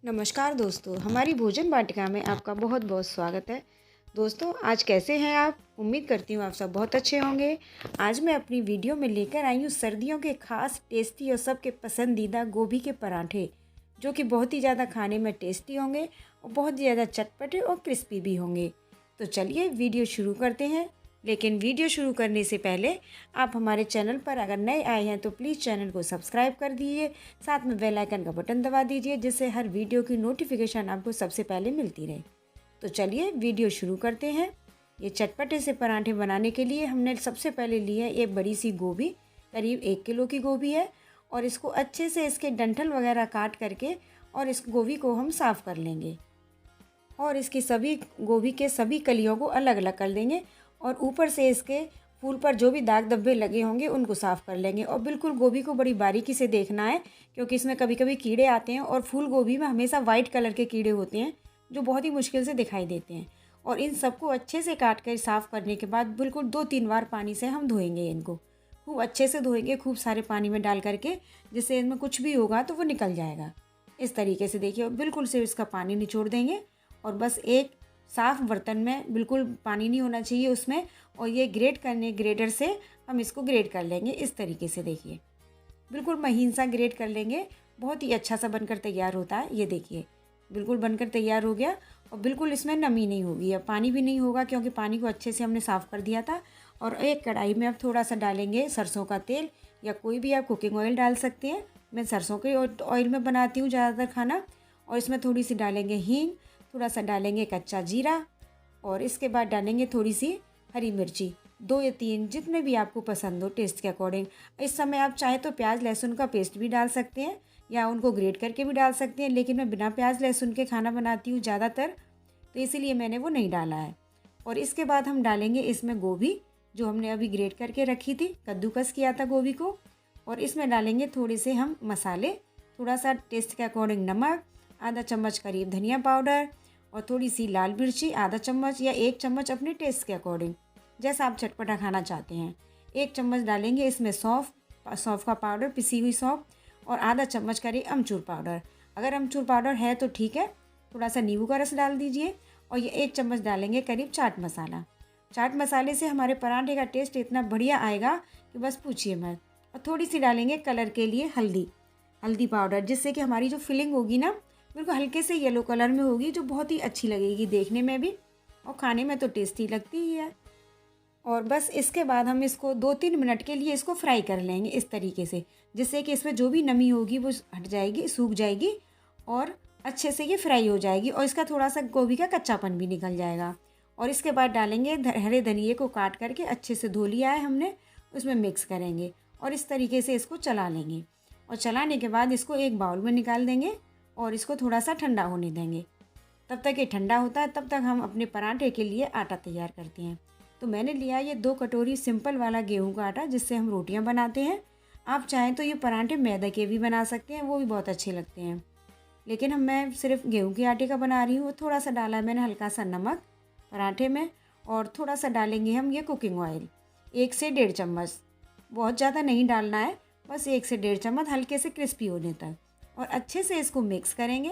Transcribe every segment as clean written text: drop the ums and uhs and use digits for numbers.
नमस्कार दोस्तों, हमारी भोजन वाटिका में आपका बहुत बहुत स्वागत है। दोस्तों, आज कैसे हैं आप? उम्मीद करती हूँ आप सब बहुत अच्छे होंगे। आज मैं अपनी वीडियो में लेकर आई हूँ सर्दियों के खास टेस्टी और सबके पसंदीदा गोभी के पराठे, जो कि बहुत ही ज़्यादा खाने में टेस्टी होंगे और बहुत ही ज़्यादा चटपटे और क्रिस्पी भी होंगे। तो चलिए वीडियो शुरू करते हैं। लेकिन वीडियो शुरू करने से पहले आप हमारे चैनल पर अगर नए आए हैं तो प्लीज़ चैनल को सब्सक्राइब कर दीजिए, साथ में बेल आइकन का बटन दबा दीजिए, जिससे हर वीडियो की नोटिफिकेशन आपको सबसे पहले मिलती रहे। तो चलिए वीडियो शुरू करते हैं। ये चटपटे से पराठे बनाने के लिए हमने सबसे पहले लिया है एक बड़ी सी गोभी, करीब 1 किलो की गोभी है, और इसको अच्छे से इसके डंठल वगैरह काट करके और इस गोभी को हम साफ़ कर लेंगे और इसकी सभी गोभी के सभी कलियों को अलग अलग कर देंगे और ऊपर से इसके फूल पर जो भी दाग धब्बे लगे होंगे उनको साफ़ कर लेंगे। और बिल्कुल गोभी को बड़ी बारीकी से देखना है, क्योंकि इसमें कभी कभी कीड़े आते हैं और फूल गोभी में हमेशा वाइट कलर के कीड़े होते हैं जो बहुत ही मुश्किल से दिखाई देते हैं। और इन सबको अच्छे से काट कर साफ़ करने के बाद बिल्कुल 2-3 बार पानी से हम धोएंगे। इनको खूब अच्छे से धोएंगे, खूब सारे पानी में डाल करके, जिससे इनमें कुछ भी होगा तो वो निकल जाएगा। इस तरीके से देखिए, बिल्कुल से इसका पानी निचोड़ देंगे और बस एक साफ़ बर्तन में, बिल्कुल पानी नहीं होना चाहिए उसमें, और ये ग्रेटर से हम इसको ग्रेट कर लेंगे। इस तरीके से देखिए, बिल्कुल महीन सा ग्रेट कर लेंगे। बहुत ही अच्छा सा बनकर तैयार होता है। ये देखिए, बिल्कुल बनकर तैयार हो गया और बिल्कुल इसमें नमी नहीं होगी, अब पानी भी नहीं होगा, क्योंकि पानी को अच्छे से हमने साफ़ कर दिया था। और एक कढ़ाई में अब थोड़ा सा डालेंगे सरसों का तेल, या कोई भी आप कुकिंग ऑयल डाल सकते हैं। मैं सरसों के ऑयल में बनाती हूँ ज़्यादातर खाना। और इसमें थोड़ी सी डालेंगे हींग, थोड़ा सा डालेंगे कच्चा जीरा, और इसके बाद डालेंगे थोड़ी सी हरी मिर्ची, 2 या 3, जितने भी आपको पसंद हो टेस्ट के अकॉर्डिंग। इस समय आप चाहे तो प्याज लहसुन का पेस्ट भी डाल सकते हैं या उनको ग्रेट करके भी डाल सकते हैं, लेकिन मैं बिना प्याज लहसुन के खाना बनाती हूँ ज़्यादातर, तो इसीलिए मैंने वो नहीं डाला है। और इसके बाद हम डालेंगे इसमें गोभी, जो हमने अभी ग्रेट करके रखी थी, कद्दूकस किया था गोभी को। और इसमें डालेंगे थोड़े से हम मसाले, थोड़ा सा टेस्ट के अकॉर्डिंग नमक, आधा चम्मच करीब धनिया पाउडर, और थोड़ी सी लाल मिर्ची आधा चम्मच या 1 चम्मच अपने टेस्ट के अकॉर्डिंग, जैसा आप चटपटा खाना चाहते हैं। 1 चम्मच डालेंगे इसमें सौंफ का पाउडर, पिसी हुई सौंफ, और आधा चम्मच करीब अमचूर पाउडर। अगर अमचूर पाउडर है तो ठीक है, थोड़ा सा नींबू का रस डाल दीजिए। और ये 1 चम्मच डालेंगे करीब चाट मसाला। चाट मसाले से हमारे पराठे का टेस्ट इतना बढ़िया आएगा कि बस पूछिए मत। और थोड़ी सी डालेंगे कलर के लिए हल्दी पाउडर, जिससे कि हमारी जो फिलिंग होगी ना, बिल्कुल हल्के से येलो कलर में होगी, जो बहुत ही अच्छी लगेगी देखने में भी और खाने में तो टेस्टी लगती ही है। और बस इसके बाद हम इसको 2-3 मिनट के लिए इसको फ्राई कर लेंगे इस तरीके से, जिससे कि इसमें जो भी नमी होगी वो हट जाएगी, सूख जाएगी और अच्छे से ये फ्राई हो जाएगी, और इसका थोड़ा सा गोभी का कच्चापन भी निकल जाएगा। और इसके बाद डालेंगे हरे धनिए को काट करके अच्छे से धो लिया है हमने, उसमें मिक्स करेंगे और इस तरीके से इसको चला लेंगे। और चलाने के बाद इसको एक बाउल में निकाल देंगे और इसको थोड़ा सा ठंडा होने देंगे। तब तक ये ठंडा होता है, तब तक हम अपने पराठे के लिए आटा तैयार करते हैं। तो मैंने लिया ये 2 कटोरी सिंपल वाला गेहूं का आटा, जिससे हम रोटियां बनाते हैं। आप चाहें तो ये पराठे मैदे के भी बना सकते हैं, वो भी बहुत अच्छे लगते हैं, लेकिन मैं सिर्फ गेहूं के आटे का बना रही हूँ। थोड़ा सा डाला है मैंने हल्का सा नमक पराठे में, और थोड़ा सा डालेंगे हम ये कुकिंग ऑयल, 1 से 1.5 चम्मच। बहुत ज़्यादा नहीं डालना है, बस 1 से 1.5 चम्मच, हल्के से क्रिस्पी होने तक। और अच्छे से इसको मिक्स करेंगे।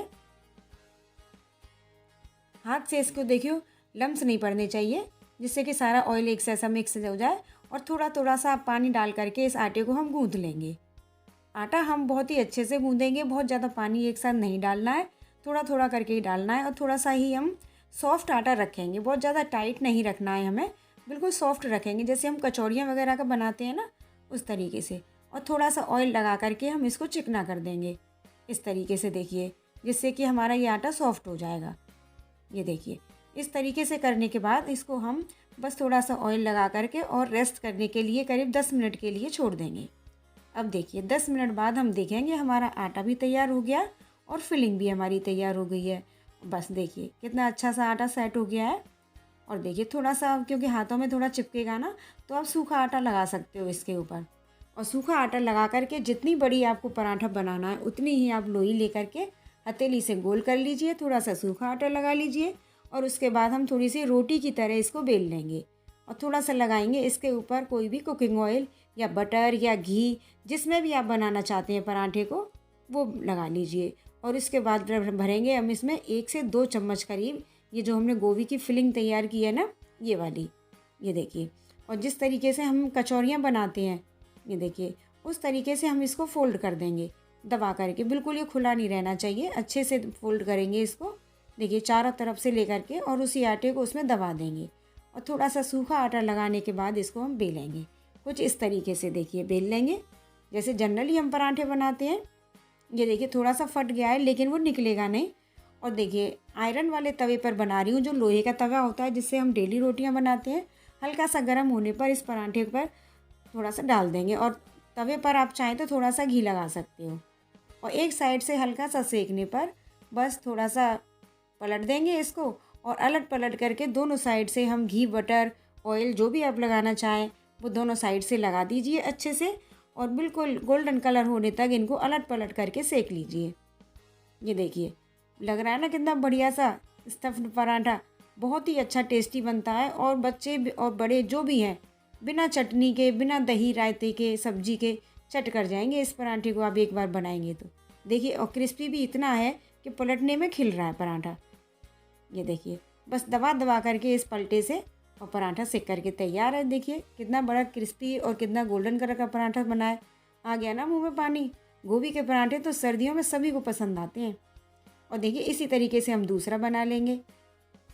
हाथ से इसको देखियो लम्स नहीं पड़ने चाहिए, जिससे कि सारा ऑयल एक से ऐसा मिक्स हो जाए। और थोड़ा थोड़ा सा पानी डाल करके इस आटे को हम गूँथ लेंगे। आटा हम बहुत ही अच्छे से गूँधेंगे, बहुत ज़्यादा पानी एक साथ नहीं डालना है, थोड़ा थोड़ा करके ही डालना है। और थोड़ा सा ही हम सॉफ्ट आटा रखेंगे, बहुत ज़्यादा टाइट नहीं रखना है हमें, बिल्कुल सॉफ्ट रखेंगे, जैसे हम कचौड़ियाँ वगैरह का बनाते हैं ना, उस तरीके से। और थोड़ा सा ऑयल लगा करके हम इसको चिकना कर देंगे इस तरीके से देखिए, जिससे कि हमारा ये आटा सॉफ्ट हो जाएगा। ये देखिए, इस तरीके से करने के बाद इसको हम बस थोड़ा सा ऑयल लगा करके और रेस्ट करने के लिए करीब 10 मिनट के लिए छोड़ देंगे। अब देखिए 10 मिनट बाद हम देखेंगे हमारा आटा भी तैयार हो गया और फिलिंग भी हमारी तैयार हो गई है। बस देखिए कितना अच्छा सा आटा सेट हो गया है। और देखिए थोड़ा सा, क्योंकि हाथों में थोड़ा चिपकेगा ना, तो आप सूखा आटा लगा सकते हो इसके ऊपर। और सूखा आटा लगा करके जितनी बड़ी आपको पराठा बनाना है उतनी ही आप लोई लेकर के हथेली से गोल कर लीजिए, थोड़ा सा सूखा आटा लगा लीजिए, और उसके बाद हम थोड़ी सी रोटी की तरह इसको बेल लेंगे। और थोड़ा सा लगाएंगे इसके ऊपर कोई भी कुकिंग ऑयल या बटर या घी, जिसमें भी आप बनाना चाहते हैं पराठे को, वो लगा लीजिए। और इसके बाद भरेंगे हम इसमें 1 से 2 चम्मच करीब ये जो हमने गोभी की फिलिंग तैयार की है ना, ये वाली, ये देखिए। और जिस तरीके से हम कचौरियाँ बनाते हैं, ये देखिए, उस तरीके से हम इसको फ़ोल्ड कर देंगे दबा करके। बिल्कुल ये खुला नहीं रहना चाहिए, अच्छे से फ़ोल्ड करेंगे इसको, देखिए चारों तरफ से लेकर के, और उसी आटे को उसमें दबा देंगे। और थोड़ा सा सूखा आटा लगाने के बाद इसको हम बेलेंगे कुछ इस तरीके से, देखिए बेल लेंगे जैसे जनरली हम पराठे बनाते हैं। ये देखिए थोड़ा सा फट गया है लेकिन वो निकलेगा नहीं। और देखिए आयरन वाले तवे पर बना रही हूँ, जो लोहे का तवा होता है जिससे हम डेली रोटियाँ बनाते हैं। हल्का सा गर्म होने पर इस पराठे पर थोड़ा सा डाल देंगे, और तवे पर आप चाहें तो थोड़ा सा घी लगा सकते हो। और एक साइड से हल्का सा सेकने पर बस थोड़ा सा पलट देंगे इसको, और अलट पलट करके दोनों साइड से हम घी, बटर, ऑयल जो भी आप लगाना चाहें वो दोनों साइड से लगा दीजिए अच्छे से, और बिल्कुल गोल्डन कलर होने तक इनको अलट पलट करके सेक लीजिए। ये देखिए लग रहा है ना कितना बढ़िया सा स्टफ्ड पराठा, बहुत ही अच्छा टेस्टी बनता है। और बच्चे और बड़े जो भी हैं बिना चटनी के, बिना दही रायते के, सब्जी के चट कर जाएंगे इस पराठे को आप एक बार बनाएंगे तो। देखिए और क्रिस्पी भी इतना है कि पलटने में खिल रहा है पराठा। ये देखिए बस दबा दबा करके इस पलटे से और पराठा सेक करके तैयार है। देखिए कितना बड़ा क्रिस्पी और कितना गोल्डन कलर का पराठा बना है। आ गया ना मुंह में पानी। गोभी के पराठे तो सर्दियों में सभी को पसंद आते हैं। और देखिए इसी तरीके से हम दूसरा बना लेंगे,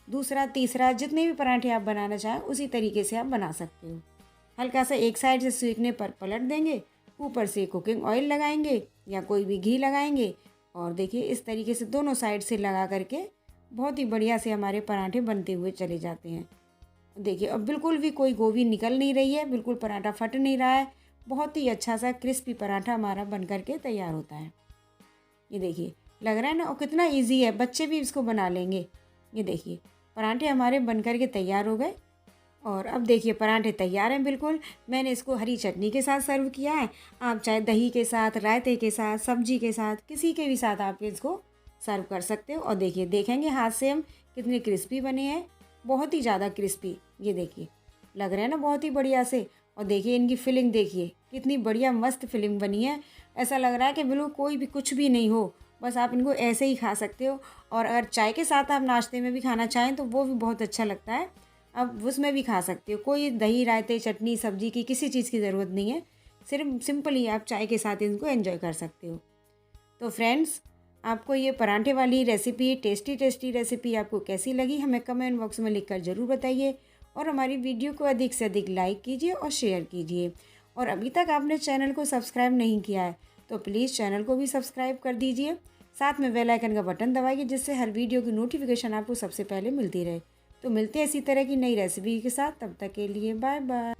दूसरा, तीसरा, जितने भी पराठे आप बनाना चाहें उसी तरीके से आप बना सकते हो। हल्का सा एक साइड से सेकने पर पलट देंगे, ऊपर से कुकिंग ऑयल लगाएंगे या कोई भी घी लगाएंगे, और देखिए इस तरीके से दोनों साइड से लगा करके बहुत ही बढ़िया से हमारे पराठे बनते हुए चले जाते हैं। देखिए अब बिल्कुल भी कोई गोभी निकल नहीं रही है, बिल्कुल पराठा फट नहीं रहा है, बहुत ही अच्छा सा क्रिस्पी पराठा हमारा बन करके तैयार होता है। ये देखिए लग रहा है ना, और कितना इजी है, बच्चे भी इसको बना लेंगे। ये देखिए पराठे हमारे बन करके तैयार हो गए। और अब देखिए पराठे तैयार हैं बिल्कुल। मैंने इसको हरी चटनी के साथ सर्व किया है। आप चाहे दही के साथ, रायते के साथ, सब्जी के साथ, किसी के भी साथ आप इसको सर्व कर सकते हो। और देखिए देखेंगे हाथ से हम कितने क्रिस्पी बने हैं, बहुत ही ज़्यादा क्रिस्पी। ये देखिए लग रहा है ना बहुत ही बढ़िया से। और देखिए इनकी फिलिंग देखिए कितनी बढ़िया मस्त फिलिंग बनी है। ऐसा लग रहा है कि बिल्कुल कोई भी कुछ भी नहीं हो, बस आप इनको ऐसे ही खा सकते हो। और अगर चाय के साथ आप नाश्ते में भी खाना चाहें तो वो भी बहुत अच्छा लगता है, अब उसमें भी खा सकते हो। कोई दही, रायते, चटनी, सब्जी की किसी चीज़ की ज़रूरत नहीं है, सिर्फ सिंपली आप चाय के साथ इनको एंजॉय कर सकते हो। तो फ्रेंड्स आपको ये पराठे वाली रेसिपी, टेस्टी टेस्टी रेसिपी आपको कैसी लगी हमें कमेंट बॉक्स में लिखकर ज़रूर बताइए। और हमारी वीडियो को अधिक से अधिक लाइक कीजिए और शेयर कीजिए। और अभी तक आपने चैनल को सब्सक्राइब नहीं किया है तो प्लीज़ चैनल को भी सब्सक्राइब कर दीजिए। साथ में बेल आइकन का बटन दबाइए जिससे हर वीडियो की नोटिफिकेशन आपको सबसे पहले मिलती रहे। तो मिलते हैं इसी तरह की नई रेसिपी के साथ, तब तक के लिए बाय बाय।